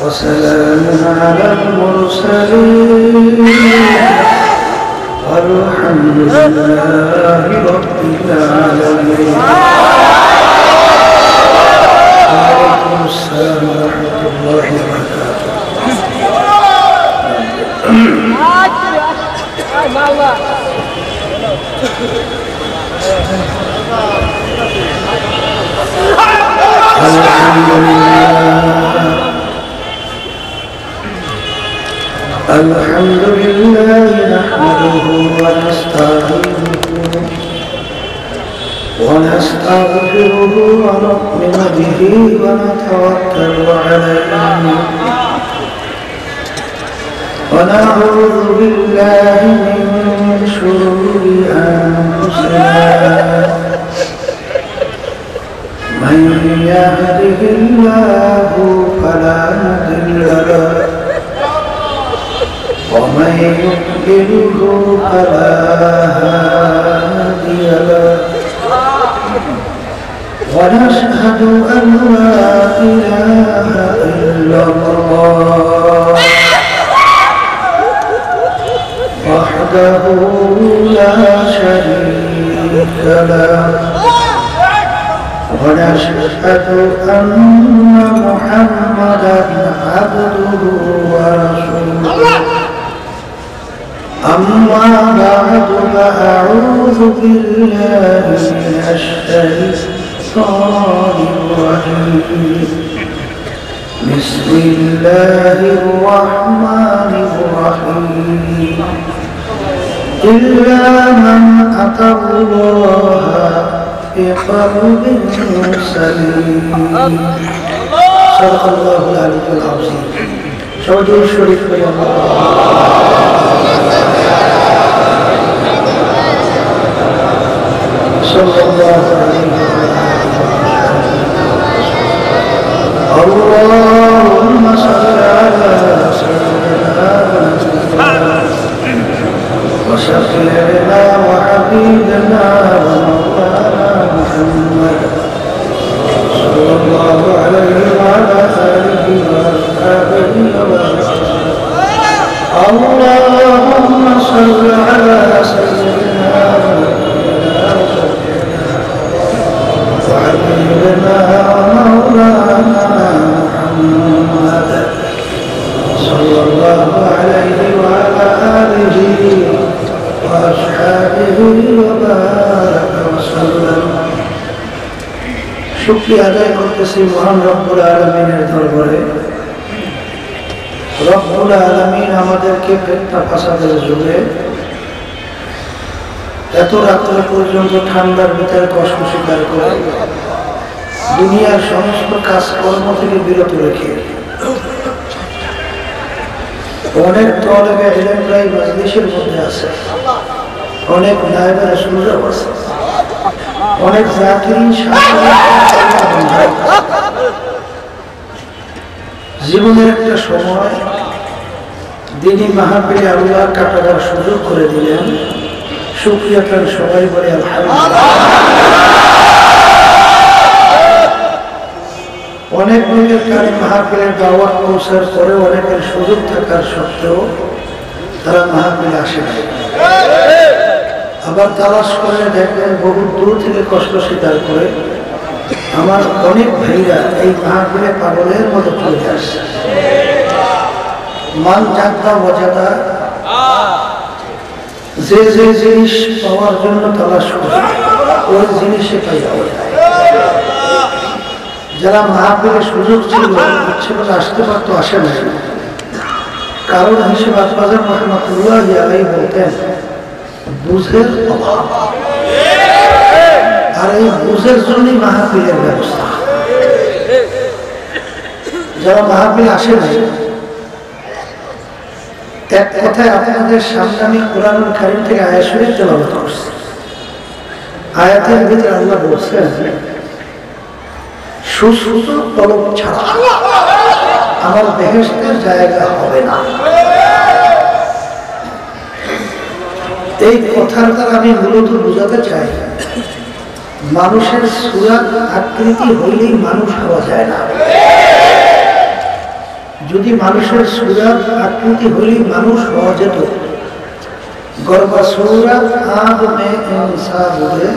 وسلام على المرسلين والحمد لله رب العالمين. وعليكم السلام ورحمة الله وبركاته. الحمد لله نحمده ونستغفره ونؤمن به ونتوكل عليه ونعوذ بالله من شرور أنفسنا من يهده الله فلا مضل له ومن يضلله فلا هادي له ونشهد أن لا إله إلا الله وحده لا شريك له ونشهد أن محمدا عبده ورسوله. أما بعد فأعوذ بالله من الشيطان الرجيم. بسم الله الرحمن الرحيم. إلا من أتى الله بقلب سليم. صدق الله العلي العظيم. شهدوا الشريف يا صلى الله عليه وسلم. اللهم صل على سيدنا وشفيعنا وحبيبنا ومولانا محمد صلى الله عليه وعلى آله وأصحابه وسلم. اللهم صل على سيدنا শুকরিয়া আদায় করতেছি মহান রব্বুল আলামিনের দরবারে। রব্বুল আলামিন আমাদেরকে ফিতনা ফাসাদের যুগে এত রাত্র পর্যন্ত ঠান্ডার ভিতরে কষ্ট স্বীকার করে দুনিয়ার সমস্ত কাজকর্ম থেকে বিরত রেখে অনেক তলেবে ইলম মজলিসের মধ্যে আছে, অনেক নায়েবে রাসূল আছে, অনেক জাকিরিন জীবনের একটা সময় দিনী মাহফিলে আল্লাহ কাটাবার সুযোগ করে দিলেন। শুকরিয়া করেন সবাই বলে আলহামদুলিল্লাহ। অনেক লোকের কানে মাহফিলের দাওয়াত পৌঁছার পরে অনেকের সুযোগ থাকার সত্ত্বেও তারা মাহফিলে আসে না। আবার তালাশ করে দেখবেন বহু দূর থেকে কষ্ট স্বীকার করে আমার অনেক ভাইরা এই মাহফিলে পাগলের মতো চলে আসছে। মান জাগদা মজাদা যে যে জিনিস পাওয়ার জন্য তালাশ করে ওই জিনিসে পাই যাওয়া যায়। যারা মাহফিলের সুযোগ ছিল ইচ্ছে করে আসতে পারতো, আসে না। কারণ হিসেবে আব্বাজান রহমাতুল্লাহ আলাইহি বলতেন বুঝের অভাব, আর এই বুঝের জন্যই মাহফিলের ব্যবস্থা। যারা মাহফিল আসে না, এক কথায় আপনাদের সামনে আমি কোরআনুল কারীম থেকে আয়াত শরীফ তেলাওয়াত করছি। আয়াতের ভিতরে আল্লাহ বলছেন সুস্থ পলক ছাড়া আমার বেহেশতের জায়গা হবে না। এই কথার দ্বারা আমি মূলত বোঝাতে চাই মানুষের সুরাত আকৃতি হইলেই মানুষ হওয়া যায় না। যদি মানুষের সুরাত আকৃতি হইলেই মানুষ হওয়া যেত, গর্বা সুরাত আদমে ইনসাবুদে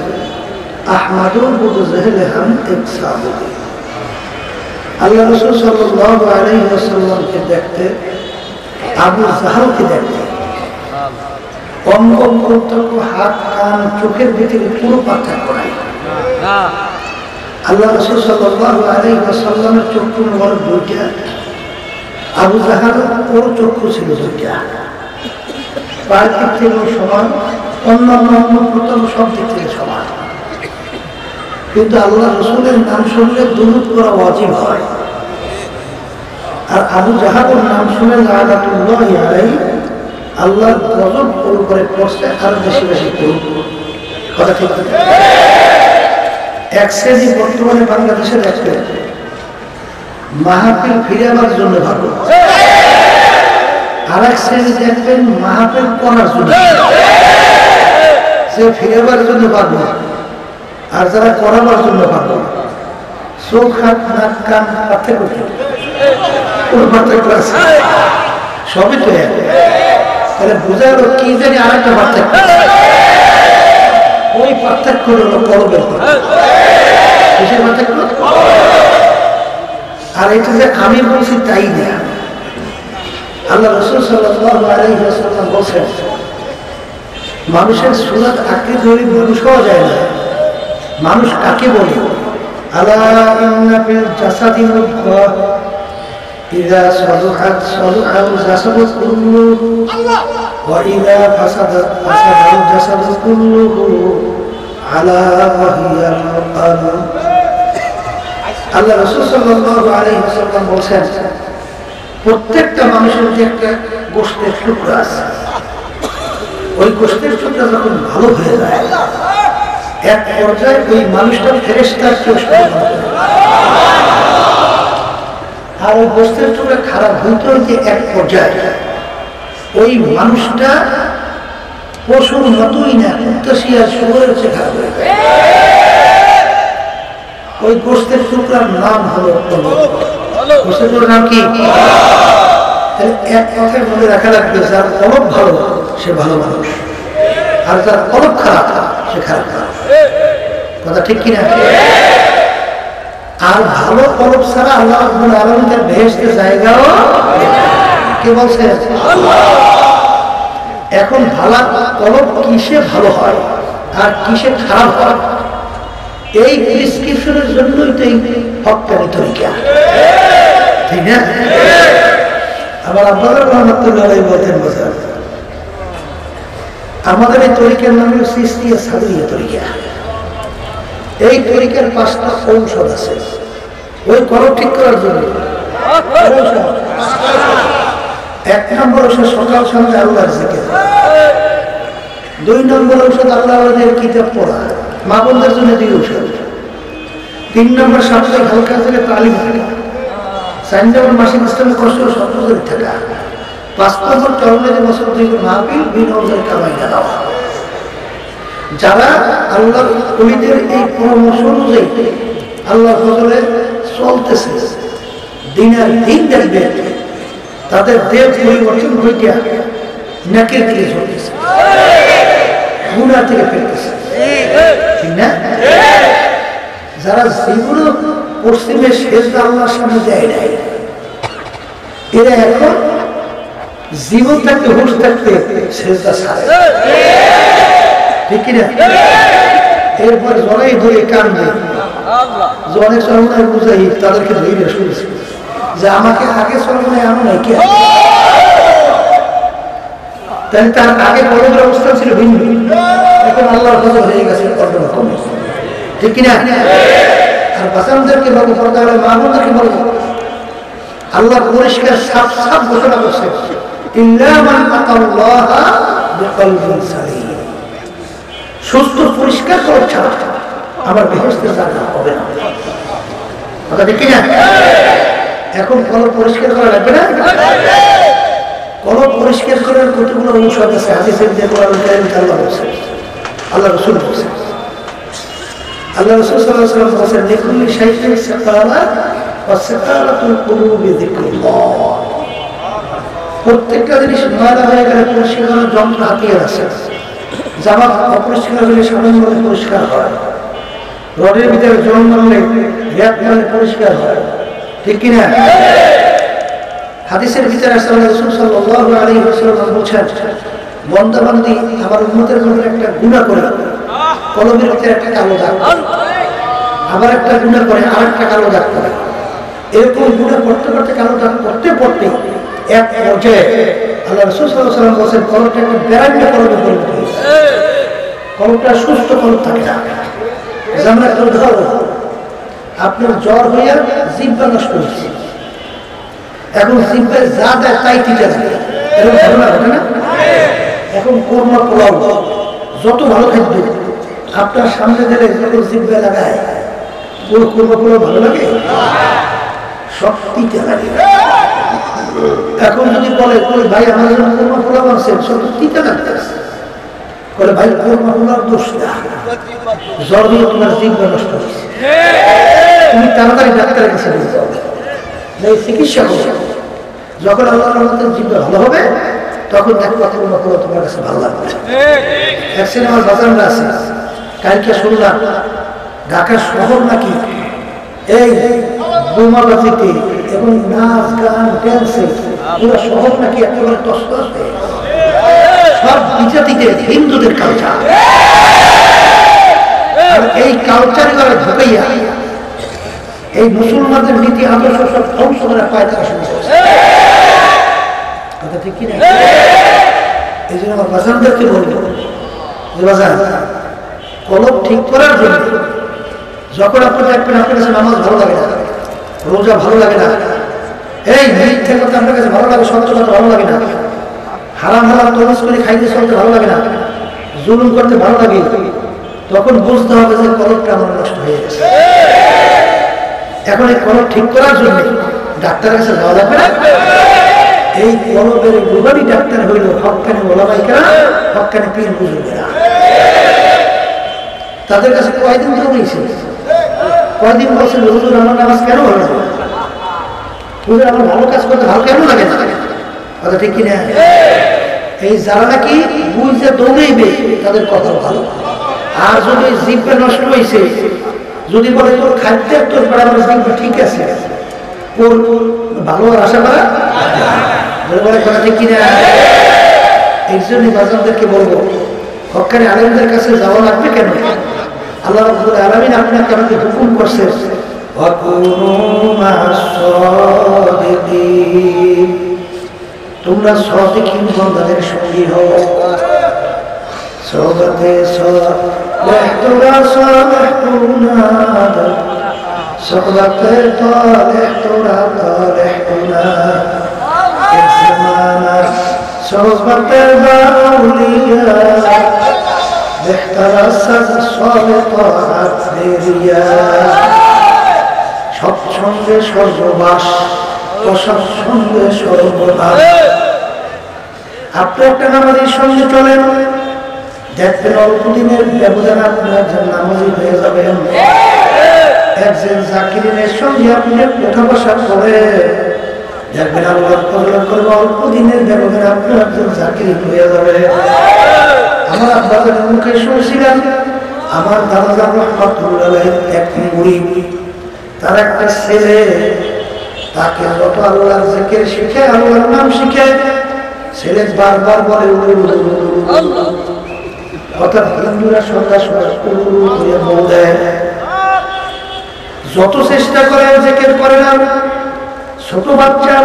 আহমদু বুদ জহলে হাম ইকসাবুদে। আল্লাহ রাসূল সাল্লাল্লাহু আলাইহি ওয়াসাল্লামকে দেখতে আবু জাহলকে দেখতে অঙ্গ প্রত্যঙ্গ হাত কান চোখের ভিতরে পুরো পার্থক্য নাই। আল্লাহ রাসূল সাল্লাল্লাহু আলাইহি ওয়াসাল্লামের চক্ষু মোবারক দুইটা, আবু জাহল ওর চক্ষু ছিল দুইটা। পায়ের দিক থেকে সমান, অন্যান্য অঙ্গ প্রত্যঙ্গ সব দিক থেকে সমান। কিন্তু আল্লাহ রাসূলের নাম শুনলে দুরূদ করা ওয়াজিব হয়, আর আবু জাহলের নাম শুনে লানাতুল্লাহি আলাইহি আল্লাহর গজব ওর উপরে পড়ছে, আরো বেশি বেশি করুন। কথা ঠিক আছে? এক শ্রেণী বর্তমানে বাংলাদেশের এক শ্রেণী মাহফিল ফিরে আবার জন্য ভালো, আর এক শ্রেণী দেখবেন মাহফিল করার জন্য, সে ফিরে আবার জন্য পারবো আর যারা করাবার জন্য পারবো। চোখ হাত নাক কান পার্থক্য কোন পার্থক্য আছে? সবই তো এক। তাহলে বোঝা গেল কি জানি আরেকটা পার্থক্য, ওই পার্থক্য হলো কলবের কিসের পার্থক্য? আর এটা যে আমি বলছি তাই না, আল্লাহ রাসূল সাল্লাল্লাহু আলাইহি ওয়াসাল্লাম বলেন মানুষের সুরাত আকৃতি হলে মানুষ হওয়া যায় না। মানুষ কাকে বলে? আলা ইন্না ফিল জাসাদি মুদগাহ ইযা সালুহাত সালুহাল জাসাদু কুল্লুহু ওয়া ইযা ফাসাদাত ফাসাদাল জাসাদু কুল্লুহু আলা ওয়া হিয়াল কলব। আল্লাহ রাসূল সাল্লাল্লাহু আলাইহি ওয়াসাল্লাম বলেন প্রত্যেকটা মানুষের যে একটা গোশতের টুকরা আছে, ওই গোশতের টুকরা যখন ভালো হয়ে যায় এক পর্যায়ে ওই মানুষটা ফেরেশতার চোখে, আর ওই গোশতের টুকরা খারাপ হইতে হইতে এক পর্যায়ে ওই মানুষটা পশুর মতোই না, কুত্তাশিয়ার শুয়োরের চেয়ে খারাপ হয়ে যায়। ওই গোশতের টুকরার নাম হলো কলব। গোশতের টুকরার নাম কি? এক কথায় মনে রাখা লাগবে, যার কলব ভালো সে ভালো মানুষ, আর যার কলব খারাপ সে খারাপ মানুষ। কথা ঠিক কিনা? আর ভালো কলব ছাড়া আল্লাহ রাব্বুল আলামিন তার বেহেশতের জায়গাও কে বলছে? এখন ভালো কলব কিসে ভালো হয় আর কিসে খারাপ হয় এই প্রেসক্রিপশনের জন্যই তো এই হক্কানি তরিকা, ঠিক না? আবার আপনারা রহমতুল্লাহ বলতেন বোঝা আমাদের এই তরিকার নাম হল সিস্তিয়া সাদরিয়া তরিকা। এই তরিকার 5টা ঔষধ আছে ওই কলব ঠিক করার জন্য। 1 নম্বর ঔষধ সকাল সন্ধ্যা আল্লাহর জিকির, 2 নম্বর ঔষধ আল্লাহর কিতাব পড়া, মা বোনদের জন্য 2 ঔষধ, 3 নম্বর সাপ্তাহিক হালকা থেকে তালিম থাকা, 4 নম্বর মাসিক ইসলামে কষ্ট স্বপ্ন করে থাকা, 5 নম্বর চরণের বছর থেকে মাহফিল বিনয় কামাই দেওয়া। যারা আল্লাহ ওলিদের এই পরামর্শ অনুযায়ী আল্লাহ ফজলে চলতেছে, দিনের দিন দেখবে তাদের দেহ পরিবর্তন হইতে নাকের দিকে চলতেছে, গুনাহ থেকে ফেলতেছে, ঠিক না? যারা জীবনে পশ্চিমে সেজদা আল্লাহর সামনে দেয় নাই, এরা এখন জীবন থাকতে হুঁশ থাকতে সেজদা ছাড়ে, ঠিক কিনা? এরপর জড়াই ধরে কান্দে, অনেক সরমনায় বুঝাই তাদেরকে ধরে শুনেছি যে আমাকে আগে সরমনায় আনো নাই কে, তাহলে তার আগে কলমের অবস্থা ছিল ভিন্ন, এখন আল্লাহর ফজল হয়ে গেছে অন্যরকম, ঠিক কিনা? আর বাচ্চাদেরকে বলবো, পর্দা হলে মা বোনদেরকে বলবো, আল্লাহ পরিষ্কার সাফ সাফ ঘোষণা করছে ইল্লা মান আতাল্লাহা বিকলবিন সালিম, সুস্থ পরিষ্কার কলব ছাড়া আমার বেহেশতে জানা হবে না, কথা ঠিক কিনা? এখন কলব পরিষ্কার করা লাগবে না? কলব পরিষ্কার করার কতগুলো ঔষধ আছে হাদিসের যে কোরআন কারীমে আল্লাহ বলেছেন, আল্লাহ রাসূল বলেছেন। আল্লাহ রাসূল সাল্লাল্লাহু আলাইহি ওয়াসাল্লাম বলেছেন লিকুল্লি শাইইন সাকালা ওয়া সাকালাতুল কুলুবি যিকরুল্লাহ, প্রত্যেকটা জিনিস ময়লা হয়ে গেলে পরিষ্কার করার যন্ত্র হাতিয়ার আছে। জামা অপরিষ্কার হলে সাবান মারলে পরিষ্কার হয়, রডের ভিতরে জল মারলে গ্যাপ মারলে পরিষ্কার হয়, ঠিক কিনা? হাদিসের ভিতরে আসলে রাসূল সাল্লাল্লাহু আলাইহি ওয়াসাল্লাম বলেছেন বান্দা বান্দি আমার উম্মতের জন্য একটা গুনাহ করে কলবের ভিতরে একটা কালো দাগ, আবার একটা গুনাহ করে আরেকটা কালো দাগ করে, এরকম গুনাহ করতে করতে কালো দাগ করতে করতে এক পর্যায়ে আল্লাহ রাসূল সাল্লাল্লাহু আলাইহি ওয়াসাল্লাম বলেছেন কলবটা একটা বেরাঙ্গা কলবে পরিণত হয়েছে, কলবটা সুস্থ কলব থাকে না। যেমন একটা উদাহরণ, আপনার জ্বর হইয়া জিহ্বা নষ্ট হয়েছে, এখন জিহ্বায় যা দেয় তাই দিতে থাকে, এরকম ঘটনা ঘটে না? এখন কোরমা পোলাও যত ভালো খাদ্য আপনার সামনে দিলে যখন জিহ্বায় লাগায় পুরো কোরমা পোলাও ভালো লাগে, সব দিতে লাগে। এখন যদি বলে ভাই আমার জন্য কোরমা পোলাও আনছেন, সব দিতে লাগতেছে, বলে ভাই কোরমা পোলাও দোষ না, জ্বর দিয়ে তোমার জিহ্বা নষ্ট হয়েছে, তুমি তাড়াতাড়ি ডাক্তারের কাছে নিয়ে যাও, চিকিৎসা করো। যখন আল্লাহর রহমতে জিহ্বা ভালো হবে তখন দেখো কোরমা পোলাও তোমার কাছে ভালো লাগবে। এক সিনেমার বাজারটা আছে, কালকে শুনলাম ঢাকা শহর নাকি এই বোমাবাজিতে এবং নাচ গান ড্যান্সে পুরো শহর নাকি একেবারে তছনছ হয়ে গেছে, সব বিজাতিতে হিন্দুদের কালচার, আর এই কালচার করে ঢুকাইয়া এই মুসলমানদের নীতি আদর্শ সব ধ্বংস করে পায় তারা শুরু করছে, কথা ঠিক কিনা? এই জন্য আমার বাজানদেরকে বলবো যে বাজান কলব ঠিক করার জন্য যখন আপনি দেখবেন আপনার কাছে নামাজ ভালো লাগে না, রোজা ভালো লাগে না, এই মিথ্যে কথা আপনার কাছে ভালো লাগে, সত্য কথা ভালো লাগে না, হারাম হারাম তরজ করে খাইতে চলতে ভালো লাগে না, জুলুম করতে ভালো লাগে, তখন বুঝতে হবে যে কলবটা আমার নষ্ট হয়ে গেছে। এখন এই কলব ঠিক করার জন্য ডাক্তারের কাছে যাওয়া যাবে না, এই কলবের গুবানি ডাক্তার হইল হক্কানি ওলামায়ে কেরাম, হক্কানি পীর বুজুর্গেরা। তাদের কাছে কয়দিন দৌড়িয়েছে, কয়দিন বলছেন হুজুর আমার নামাজ কেন ভালো লাগে, হুজুর আমার ভালো কাজ করতে ভালো কেন লাগে না, কথা ঠিক কিনা? এই যারা নাকি বুঝতে দৌড়াইবে তাদের কথা ভালো, আর যদি জিহ্বা নষ্ট হয়েছে, যদি বলে তোর খাদ্যের তোর বরাবর জিহ্বা ঠিক আছে, ওর ভালো আর আশা করা বলে, কথা ঠিক কিনা? এই জন্য বাজারদেরকে বলবো হক্কানি আলেমদের কাছে যাওয়া লাগবে কেন? আল্লাহ রাব্বুল আলামিন আপনাকে আমাকে হুকুম করছেন ওয়াকুনু মা'আস-সাদিকিন, তোমরা সাদিকিন বান্দাদের সঙ্গী হও। সোহবতে সালেহ তোরা সালেহুনা, সোহবতে তালেহ তোরা তালেহুনা, এক জামানা সোহবতে বাউলিয়া সৎসঙ্গে সর্ববাস, অসৎসঙ্গে সর্বনাশ। আপনি একটা নামাজের সঙ্গে চলেন, দেখবেন অল্প দিনের ব্যবধান আপনার নামাজি হয়ে যাবেন। একজন জাকিরিনের সঙ্গে আপনি উঠা বসা করে দেখবেন আল্লাহ কবুল করবে, অল্প দিনের ব্যবধান আপনার একজন জাকির হয়ে যাবে। আমার আব্বাদের মুখে শুনছিলাম, আমার দাদা রহমাতুল্লাহ আলাইহি এক মুরিদ, তার একটা ছেলে, তাকে যত আল্লাহর জিকির শিখে, আল্লাহর নাম শিখে, ছেলে বারবার বলে অর্থাৎ হিন্দুরা সন্ধ্যা সময় করে বল দেয়, যত চেষ্টা করে জিকির করে না। ছোট বাচ্চা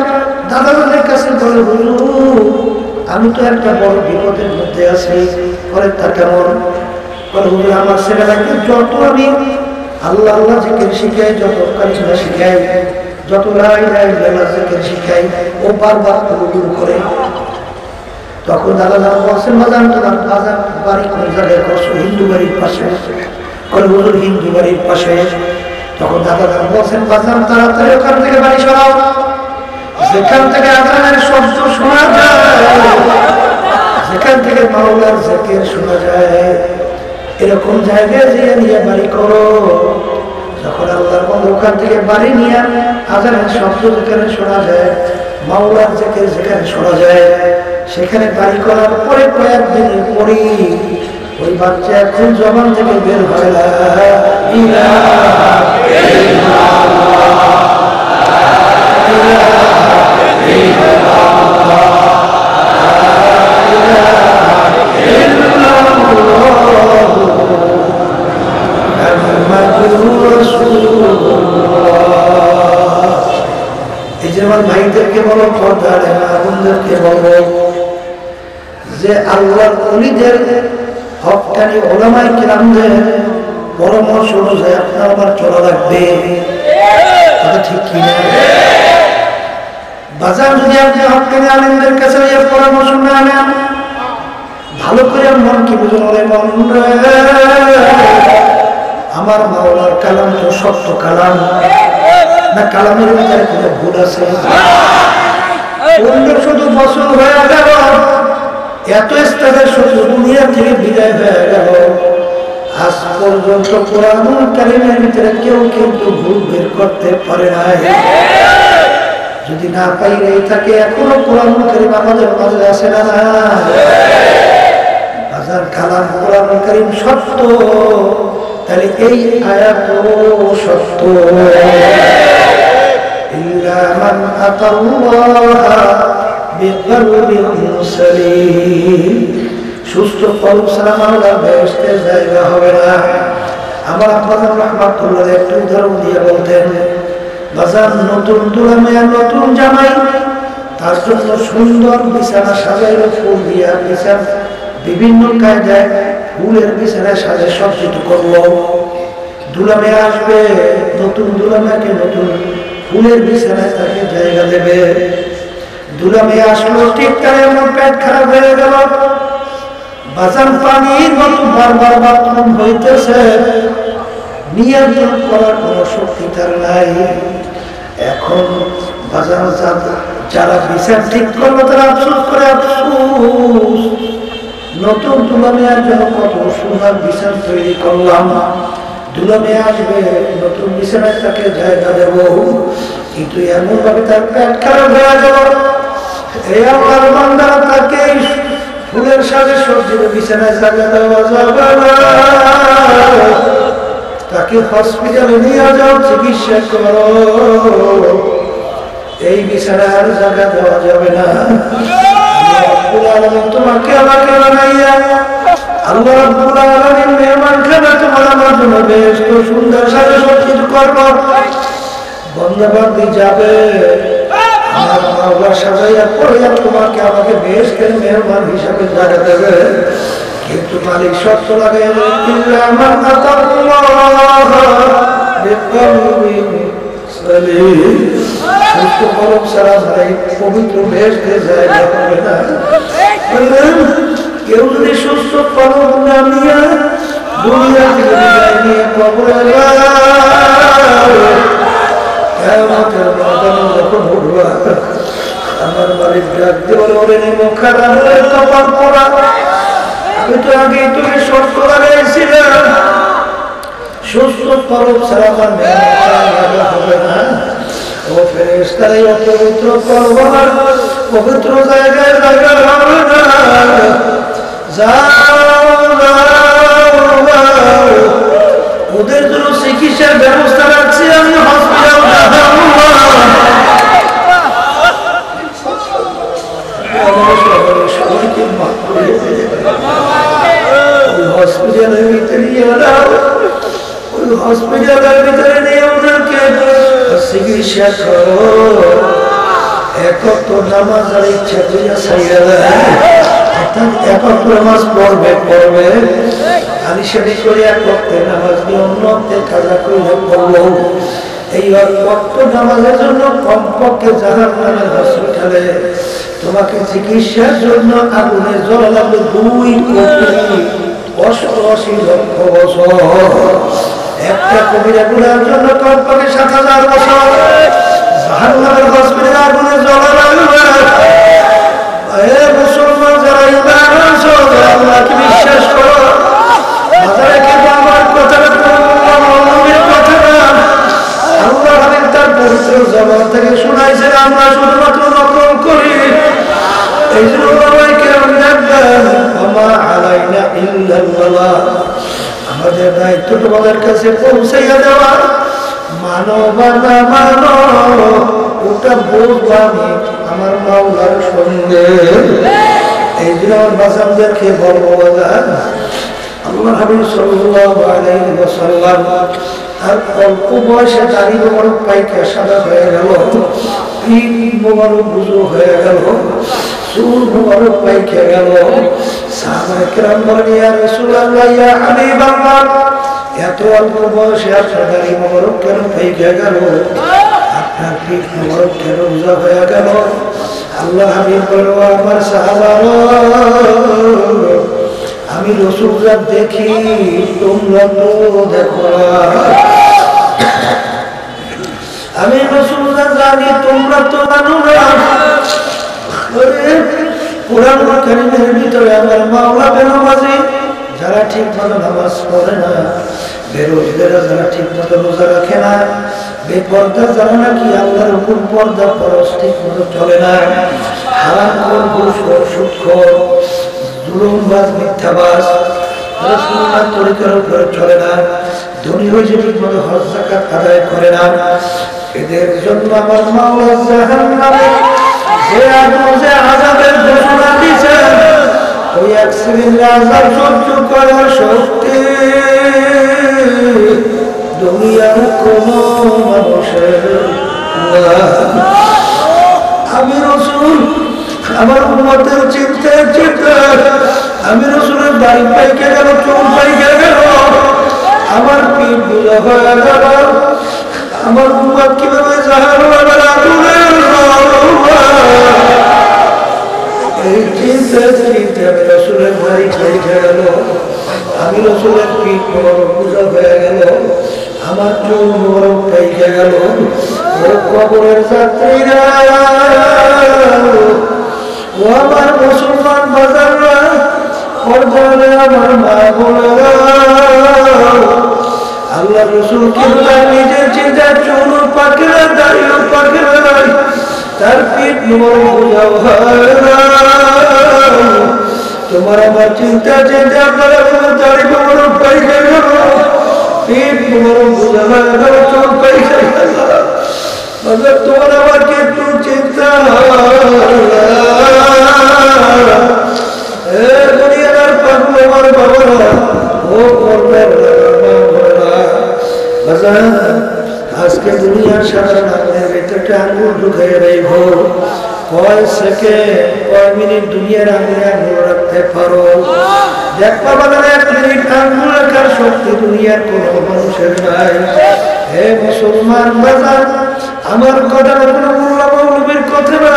দাদাদের কাছে বলে হুজুর আমি তো একটা বড় বিপদের মধ্যে আছি, করে তা কেমন? হুজুর আমার ছেলেটাকে যত আমি আল্লাহ আল্লাহ জিকির শিখাই, যত কালিমা শিখাই, যত লা ইলাহা ইল্লাল্লাহ জিকির শিখাই, ও বারবার করে। তখন দাদা বলছেন বাজান তোমার বাড়ি কোন জায়গায় করছো? হিন্দু বাড়ির পাশে। হুজুর হিন্দু বাড়ির পাশে। তখন দাদা বলছেন বাজান তাড়াতাড়ি ওখান থেকে বাড়ি সরাও, যেখান থেকে আজানের শব্দ শোনা যায়, যেখান থেকে মাওলার জিকির শোনা যায়, এরকম জায়গায় যেয়ে নিয়ে বাড়ি করো। যখন আল্লাহর বন্ধু ওখান থেকে বাড়ি নিয়ে আজানের শব্দ যেখানে শোনা যায়, মাওলার জিকির যেখানে শোনা যায়, সেখানে বাড়ি করার পরে কয়েকদিনের পরই ওই বাচ্চা এখন জবান থেকে বের হয় না এই যে আমার ভাইদেরকে বলো, পর্দার বোনদেরকে বলো যে আল্লাহর ওলিদের হক্কানি ওলামায়ে কিরামদের পরামর্শ অনুযায়ী আপনার আমার চলা লাগবে। কথা ঠিক কি না? বাজার যদি আপনি হক্কানি আলেমদের কাছে পরামর্শ না নেন, ভালো করে মন কি বুঝুন, মন আমার মাওলার কালাম তো সত্য কালাম না, কালামের ভিতরে কোনো ভুল আছে? 1500 বছর হয়ে গেল, এত স্তরের শত্রু দুনিয়া থেকে বিদায় হয়ে গেল, আজ পর্যন্ত কোরআনুল কারীমের ভিতরে কেউ কিন্তু ভুল বের করতে পারে নাই। যদি না পাইলে থাকে, এখনো কোরআনুল কারীম আমাদের মাঝে আছে না? বাজার কালাম কোরআনুল কারীম সত্য, তাহলে এই আয়াতও সত্য। ইল্লা মান আতাল্লাহ বিকলবিন সালিম, সুস্থ কলব ছাড়া মাওলার বেহেশতের জায়গা হবে না। আমার আব্বা রহমাতুল্লাহ একটু উদাহরণ দিয়ে বলতেন, বাজার নতুন দুলামেয়া নতুন জামাই, তার জন্য সুন্দর বিছানা সাজাইল, ফুল দিয়া বিছানা বিভিন্ন কায়দায় ফুলের বিছানা সাজে সব কিছু করলো। দুলামে আসবে, নতুন দুলামেয়াকে নতুন ফুলের বিছানায় তাকে জায়গা দেবে। দুলামে আসলো, ঠিক তার এমন পেট খারাপ হয়ে গেল, বাজান পানির মতো বারবার বাথরুম হইতেছে, নিয়ন্ত্রণ করার কোনো শক্তি তার নাই। এখন বাজার যারা বিচার ঠিক করলো তারা আফসোস করে, আফসোস নতুন দুলামেয়ার জন্য কত সুন্দর বিচার তৈরি করলাম, দুলামেয়া আসবে, নতুন বিছানায় তাকে জায়গা দেব, কিন্তু এমন ভাবে তার পেট খারাপ হয়ে গেল, এই আল্লাহর বান্দা তাকে ফুলের সাথে সবজির বিছানায় জায়গা দেওয়া যাবে না, তাকে হসপিটালে নিয়ে যাও, চিকিৎসা করো, এই বিছানায় আর জায়গা দেওয়া যাবে না। রব্বুল আলামিন তোমাকে আমাকে বানাইয়া আল্লাহ রব্বুল আলামিন মেহমানখানা তোমার আমার জন্য বেশ তো সুন্দর সাথে সজ্জিত করবো বন্ধবান্ধি যাবে আমার মাওলা সাজাইয়া পড়িয়া তোমাকে আমাকে বেশ করে মেহমান হিসাবে জায়গা দেবে কিন্তু মালিক শর্ত লাগে ইল্লা মান আতাল্লাহ বিকলবিন সালিম সুস্থ কলম ছাড়া ভাই পবিত্র বেশ দিয়ে জায়গা হবে না কেউ যদি সুস্থ কলম না নিয়ে দুনিয়া থেকে বিদায় নিয়ে কবরে কিয়ামতের ময়দানে যখন উঠবা আমার মালিক ডাক দিয়ে বলে ওরে নিমো খারাপ হয়ে কপাল পোড়া আমি তো আগে তুমি শর্ত লাগাইছিলাম সুস্থ কলম ছাড়া আমার মেয়ে হবে না ও ফেরেশতারা পবিত্র করব না পবিত্র জায়গায় জায়গা হবে না ওদের জন্য চিকিৎসার ব্যবস্থা রাখছি আমি হসপিটাল সবাইকে হসপিটালের ভিতরে ওই হসপিটালের ভিতরে নিয়ে ওদেরকে চিকিৎসা করো একক নামাজ আর ইচ্ছা করিয়া ছাইয়া অর্থাৎ একক নামাজ পড়বে আলিশানি করিয়া করতে নামাজ দিয়ে অন্যতে কাজা করিয়া পড়লো এই অর্থ নামাজের জন্য কমপক্ষে জাহান্নামের হসপিটালে তোমাকে চিকিৎসার জন্য আগুনে জল লাগবে 2 কোটি 88 লক্ষ বছর একটা কবিরা গুনার জন্য কমপক্ষে 7000 বছর জাহান্নামের হসপিটালে আগুনে জল লাগবে মুসলমান যারা ইমান আনছো আল্লাহকে বিশ্বাস করো মাথায় কিন্তু আমার কথাটা নবীর কথা না আল্লাহ হাবিব তার পবিত্র জবান থেকে শুনাইছেন আমরা শুধুমাত্র নকল করি এই জন্য বাবাই কেরাম দেখবেন আমা আলাইনা ইল্লাল বালাগ আমাদের দায়িত্ব তোমাদের কাছে পৌঁছাইয়া দেওয়া মানো বা না মানো ওটা বলবো আমি আমার মাওলার সঙ্গে এই জন্য আমার বাচ্চাদেরকে বলবো আল্লাহ হাবিব সাল্লাল্লাহু আলাইহি ওয়াসাল্লাম আর অল্প বয়সে দাড়ি মোবারক পাইকা সাদা হয়ে গেল পিঠ মোবারক বুজু হয়ে গেল চুল মোবারক পাইকে গেল সাহাবায়ে কেরাম বলেন ইয়া রাসূলুল্লাহ ইয়া হাবিবাল্লাহ এত অল্প বয়সে আপনার দাড়ি মোবারক কেন পাইকে গেল আপনার পিঠ মোবারক কেন বুজা হয়ে গেল আল্লাহ হাবিব বলল আমার সাহাবারা আমি রাসূলরা দেখি তোমরা তো দেখো আমি রাসূলরা জানি তোমরা তো জানো না কোরআন কারীমের ভিতরে আমার মাওলা বেনামাজি যারা ঠিকমতো নামাজ পড়ে না বেরোজগার যারা ঠিকমতো রোজা রাখে না বেপর্দা যারা নাকি আল্লাহর হুকুম পর্দা ফরজ ঠিকমতো চলে না হারামখোর ঘুষখোর সুদখোর জুলুমবাজ মিথ্যাবাজ রাসূলুল্লাহর তরিকার উপরে চলে না ধনী হয়ে ঠিকমতো হজ যাকাত আদায় করে না এদের জন্য আমার মাওলা জাহান্নামে যে আযাবের ঘোষণা দিয়েছেন ওই এক শ্রেণীর আযাব সহ্য করার শক্তি দুনিয়ার কোনো মানুষের না আমি রাসূল আমার উম্মতের চিন্তা আমি রাসূলের বাড়ি পাইকে গেল চুল পাইকে গেল আমার পিঠ বুঝা হয়ে গেল আমার উম্মত কিভাবে জাহান্নামের আগুনে এই চিন্তা আমি রাসূলের বাড়ি পাইকে গেল আমি রাসূলের পিঠ মোবারক বুঝা হয়ে গেল আমার চুল মোবারক পাইকে গেল ও কবরের যাত্রীরা ও আমার মুসলমান বাজাররা পর্দারে আমার মা বোনেরা আল্লাহ রাসূল কিবলা নিজের চিন্তা চুল পাকেরা দাড়িও পাকেরা তার পিঠ মোবারক বুঝা হয় না তোমার আমার চিন্তা আপনারা দাড়ি মোবারক পাইকে গেল পিঠ মোবারক বুঝা হয় না চুল পাইকে গেল তোমার আমার কিন্তু চিন্তা সাধারণ আগুনের ভিতরে আগুন ঢুকিয়ে রাখো, কয় সেকেন্ড কয় মিনিট দুনিয়ার আগুনে আগুন রাখতে পারো। দেখবা বলেন 1 মিনিট আগুন রাখার শক্তি দুনিয়ার কোন মানুষের নাই। হে মুসলমান বাজার, আমার কথা কোন মৌলবীর কথা না,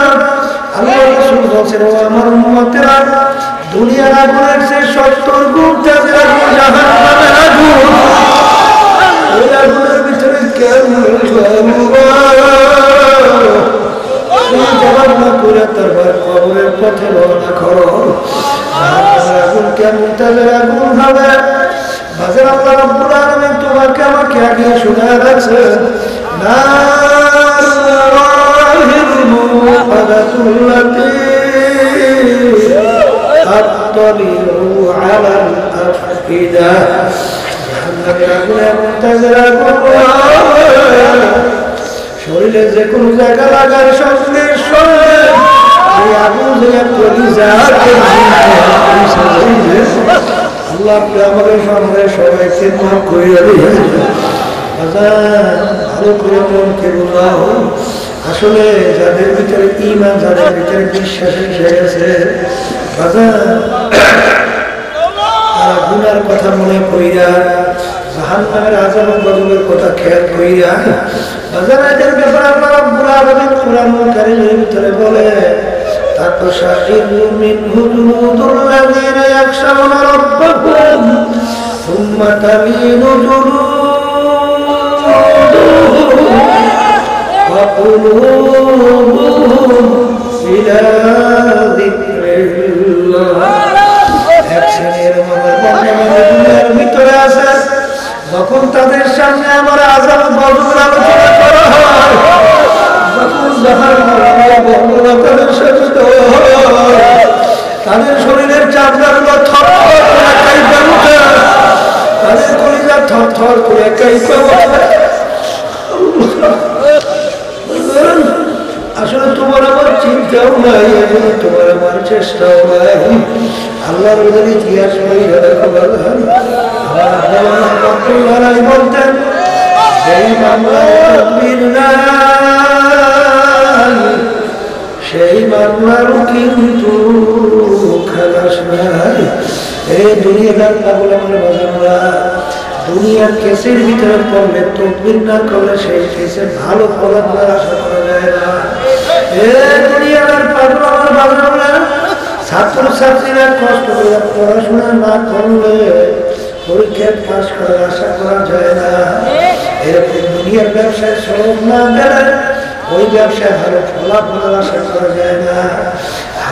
আল্লাহ রাসূল বলেছেন, ও আমার উম্মতেরা, দুনিয়ার আগুনের চেয়ে 70 গুণ তাদের আগুন জাহান্নামের আগুন। ওই আগুনের ভিতরে কেমন জবাব না করে তারপর কবরের পথে রওনা করো। আগুন কেমন তাদের আগুন হবে বাজার। আল্লাহ রাব্বুল আলামিন তোমাকে আমাকে আগে শোনা রাখছে, শরীরে যে কোনো জায়গা লাগার সঙ্গে সঙ্গে আল্লাহ আমাদের সামনে সবাইকে মাফ করিয়া দিয়ে ভালো করে মনকে বোঝাও। আসলে যাদের ভিতরে ঈমান, যাদের ভিতরে বিশ্বাস এসে গেছে, তারা গুনার কথা মনে কইরা, জাহান্নামের আযাব ও গজবের কথা খেয়াল কইরা, বাজারের ব্যাপারে আল্লাহ রাব্বুল আলামিন কুরআনুল কারীমের ভিতরে বলে, তাকশাইরু মিনহু জুলুদুল লাযীনা ইয়াখশাউনা রাব্বাহুম সুম্মা তালিনু জুলুদুহুম ওয়া কুলুবুহুম ইলা যিকরিল্লাহ। এক শ্রেণীর দুনিয়ার ভিতরে আছে, যখন তাদের সামনে আমার আযাব গজব আলোচনা করা হয়, যখন জাহান্নামের বর্ণনা তাদের সাথে হয়, তাদের শরীরের চামড়াগুলো থরথর করে কাঁপে ওঠে, তাদের কলিজা থরথর করে কাঁপে ওঠে। আসলে তোমার আমার চিন্তাও নাই, তোমার আমার চেষ্টাও নাই। আল্লাহর ইতিহাস বলতেন, সেই মামলারও কিন্তু খালাস নাই। এই দুনিয়াদার পাগল আমার বাজাররা, দুনিয়ার কেসের ভিতরে পড়লে তকবির না করলে সেই কেসের ভালো ফলাফল আশা করা যায় না। এই দুনিয়াদার পাগল আমার বাজাররা, ছাত্রছাত্রীরা কষ্ট করে পড়াশোনা না করলে পরীক্ষায় পাস করার আশা করা যায় না। এরকম দুনিয়ার ব্যবসায় সরব না গেলে ওই ব্যবসায় ভালো ফলাফল আশা করা যায় না।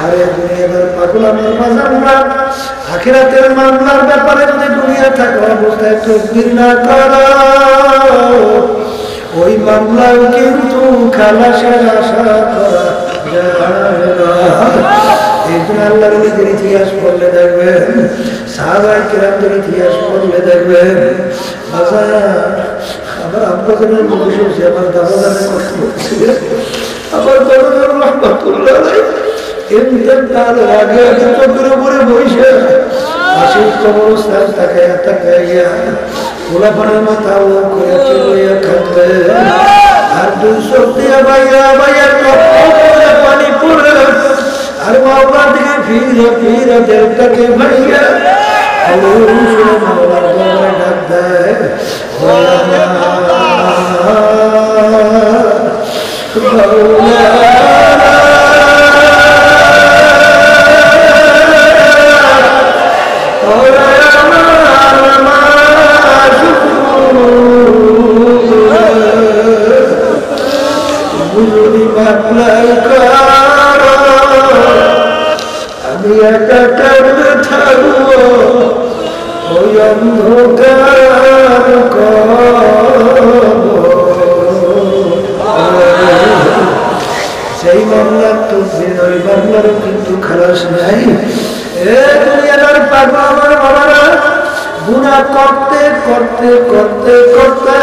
আরে দুনিয়াদার পাগল আমার বাজাররা, আখিরাতের মামলার ব্যাপারে যদি দুনিয়া থাকা অবস্থায় তকবির না করো, ওই মামলাও কিন্তু খালাসের আশা করা যায় না। এই জন্য আল্লাহর ওলিদের ইতিহাস পড়লে দেখবেন, সাহাবায়ে কিরামদের ইতিহাস পড়লে দেখবেন, আমার আব্বাজানের মুখে শুনছি, আমার দাদাজানের কথা বলছি, আমার দাদাজান রহমাতুল্লাহ আলাইহি ইন্তেকালের আগে চোখের উপরে বসে হাসির কবরস্থান তাকাইয়া গোলাপানের মাথা ও করে চিল্লাইয়া কাঁদতে, আর দুই চোখ দিয়া বাইয়া বাইয়া পানি পড়ে, আর মাওলার দিকে ফিরে ফিরে দেবতাকে ভাইয়া মাওলার দরবারে ডাক দেয়, আমি একা কাঁদতে থাকবো ওই অন্ধকার সেই মামলার তকদির, ওই মামলারও কিন্তু খালাস নাই। এ দুনিয়ার পাগল আমার বাবারা, গুনাহ করতে করতে করতে করতে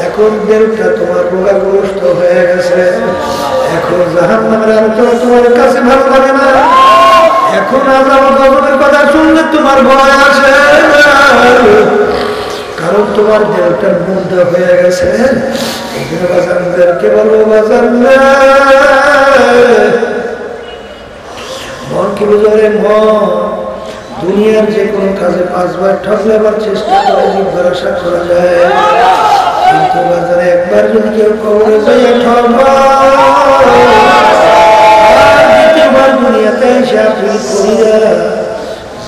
এখন দেহটা তোমার রোগাগ্রস্ত হয়ে গেছে। এখন জাহান্নামের আলোচনা তোমার কাছে ভালো লাগে না, এখন আযাব গজবের কথা শুনলে তোমার ভয় আসে না। কারণ তোমার দেহটার মধ্যে হয়ে গেছে। এই জন্য বাজানদেরকে বলবো, বাজান মন কি বুঝলে মন দুনিয়ার যে কোনো কাজে 5 বার ঠকলে আবার চেষ্টা করে জিহ্বার আশা করা যায়, কিন্তু বাজারে একবার যদি কেউ কবরে যাইয়া ঠকবা দ্বিতীয়বার দুনিয়াতে এসে আপনি করিয়া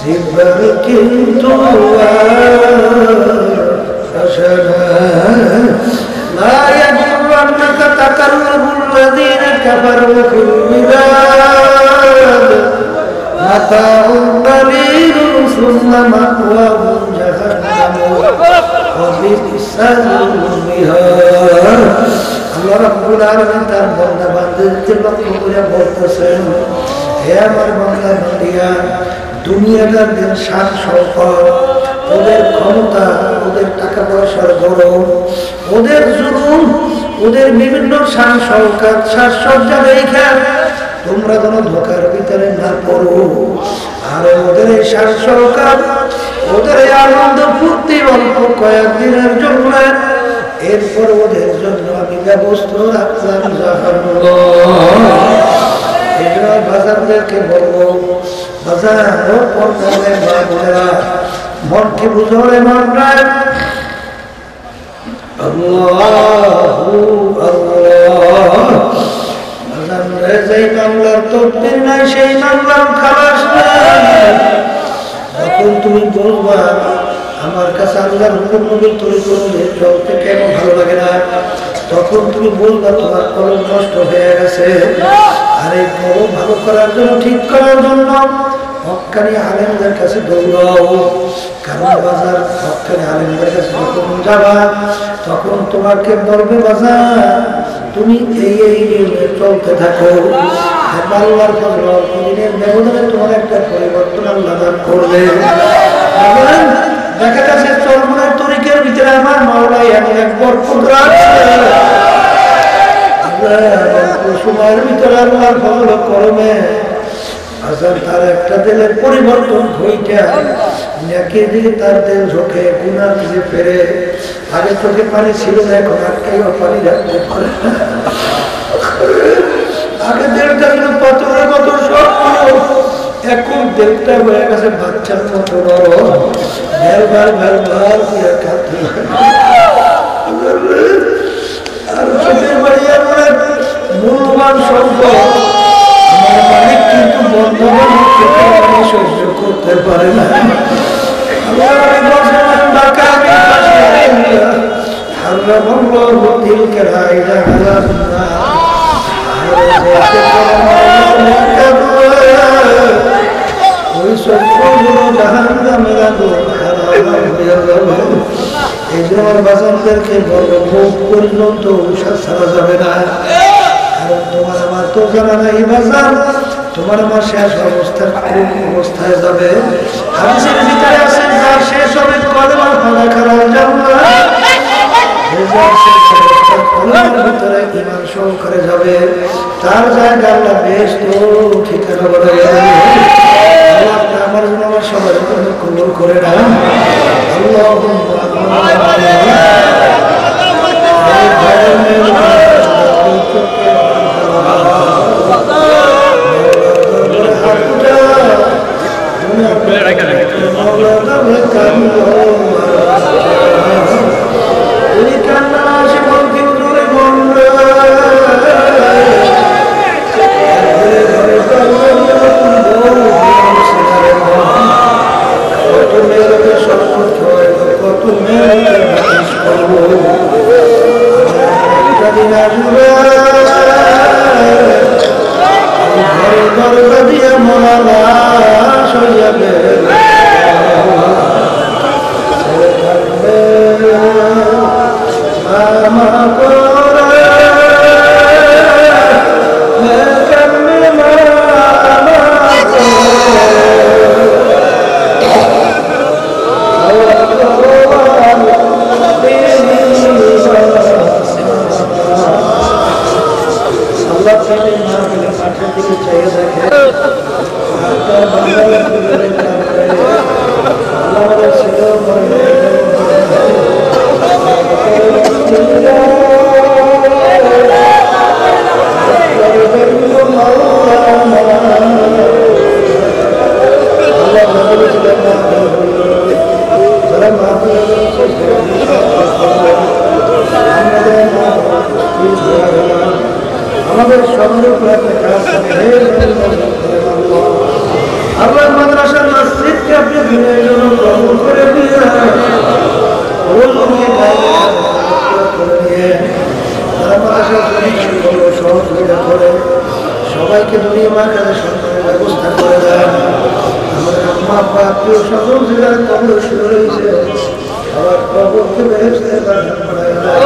জিহ্বার কিন্তু আশা لا يغرنك تقلب الذين كفروا في البلاد متاع قليل ثم مأواهم جهنم وبئس المهاد। আল্লাহ রাব্বুল আলামিন তার বান্দা বান্দীদেরকে লক্ষ্য করে বলতেছেন, হে আমার বান্দা বান্দিয়া, দুনিয়াটার দিন শান শওকত, ওদের ক্ষমতা, ওদের টাকা পয়সার গরম, ওদের জুলুম, ওদের বিভিন্ন শান শওকত সাজসজ্জা দেখে তোমরা যেন ধোকার ভিতরে না পড়ো। আর ওদের এই শান শওকত, ওদের এই আনন্দ ফুর্তি অল্প কয়েকদিনের জন্য, এরপর ওদের জন্য আমি ব্যবস্থা রাখলাম জাহান্নাম। এই জন্য বাজারদেরকে বলবো, বাজার পর্দায় মা বোনেরা মন কি বুঝলে মন নাই, আল্লাহু আল্লাহ। যেই মামলার তদবির নাই সেই মামলার খালাস নাই। যখন তুমি বলবা আমার কাছে আল্লাহর হুকুম নবীর তরিকা অনুযায়ী চলতে কেন ভালো লাগে না, তখন তুমি বলবা তোমার কলম নষ্ট হয়ে গেছে। আর এই কলম ভালো করার জন্য, ঠিক করার জন্য হক্কানি আলেমদের কাছে দৌড়াও। কারণ বাজার হক্কানি আলেমদের কাছে যখন যাবা তখন তোমাকে বলবে, বাজার তুমি এই নিয়মে চলতে থাকো, আল্লাহর ফজল অল্প দিনের ব্যবধানে তোমার একটা পরিবর্তন আল্লাহ দান করবে। দেখা যাচ্ছে চলমনের তরিকের ভিতরে আমার মাওলাই এমন এক বরকত রাখছে, সময়ের ভিতরে আল্লাহর ফজল করবে আজান তার একটা দিলের পরিবর্তন হইটা নেকের দিকে তার দিল ঝোঁকে, গুনার দিকে ফেরে। আগে চোখে পানি ছিল না, এখন আটকাইও পানি রাখতে পারে। আগে দেড়টা ছিল পাথরের মতো শক্ত, এখন দেড়টা হয়ে গেছে বাচ্চার মতো নরম, ভেলভার ভেলভার করে কাঁদতে আর চোখের বাড়ি এমন এক মূল্যবান সম্পদ, আমার মালিক কিন্তু বন্ধবান চোখের বাড়ি সহ্য করতে পারে না। এই জন্য আমার বাজানদেরকে বলবো, মুখ পর্যন্ত উষা ছাড়া যাবে না। কারণ তোমার আমার তো জানা নাই বাজার, তোমার আমার শেষ অবস্থায় কোন অবস্থায় যাবে। হাদিসের ভিতরে আছে, যার শেষ হবে কলেমা ফালা খারাপ জান্নাত, যার শেষ অবস্থা কলেমার ভিতরে ঈমান সহকারে যাবে, তার জায়গা আল্লাহ বেহেশত ঠিকানা বলে দেবে। আল্লাহ আমার জন্য আমার সবার জন্য কবুল করে না। Allah আমাদের সবার উপরে আপনি আল্লাহ মাদ্রাসার মসজিদকে আপনি দিনের জন্য গ্রহণ করে দিয়ে সহযোগিতা করে সবাইকে দুনিয়া মার কাছে সন্তানের ব্যবস্থা করে দেন। আমাদের আম্মা আব্বা আত্মীয় সকল জেলার কবর শুরু হয়েছে, সবার কবরকে বেহেশতে বাসা বানায় দেন।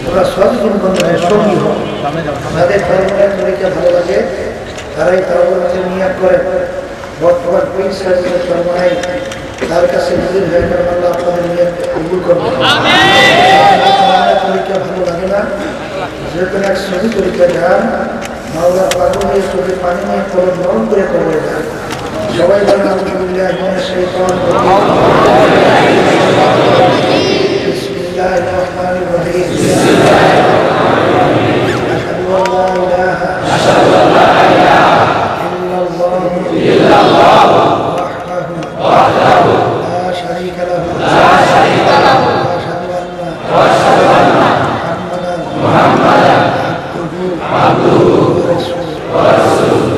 ওরা সচেতন বন্ধনের সঙ্গী হোক, তাদের ধর্মের তরিকা ভালো লাগে, তারাই তাদের নিয়াত করে। বর্তমান পরিষ্কার চর্মায় তার কাছে নিজের হয়ে আল্লাহ আপনাদের নিয়াত কবুল করবে। তরিকা ভালো লাগে না, যেহেতু এক সহি তরিকা যান মাওলা পাগল হয়ে চোখে পানি নিয়ে কলম নরম করে করবে যান। সবাই বলেন আলহামদুলিল্লাহ, বিসমিল্লাহির রহমানির রহিম। আশহাদু আল্লা ইলাহা ইল্লাল্লাহ ওয়াহদাহু লা শারীকা লাহু ওয়া আশহাদু আন্না মুহাম্মাদান আবদুহু ওয়া রাসূলুহু।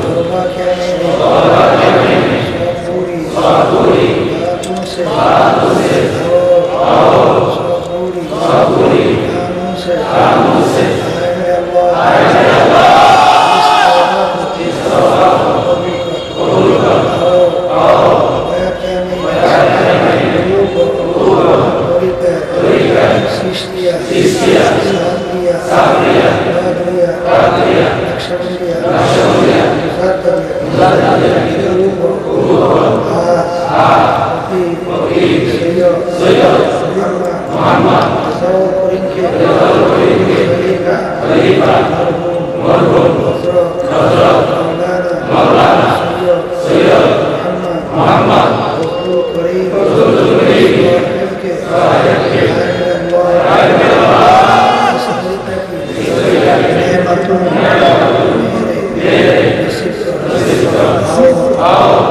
Oh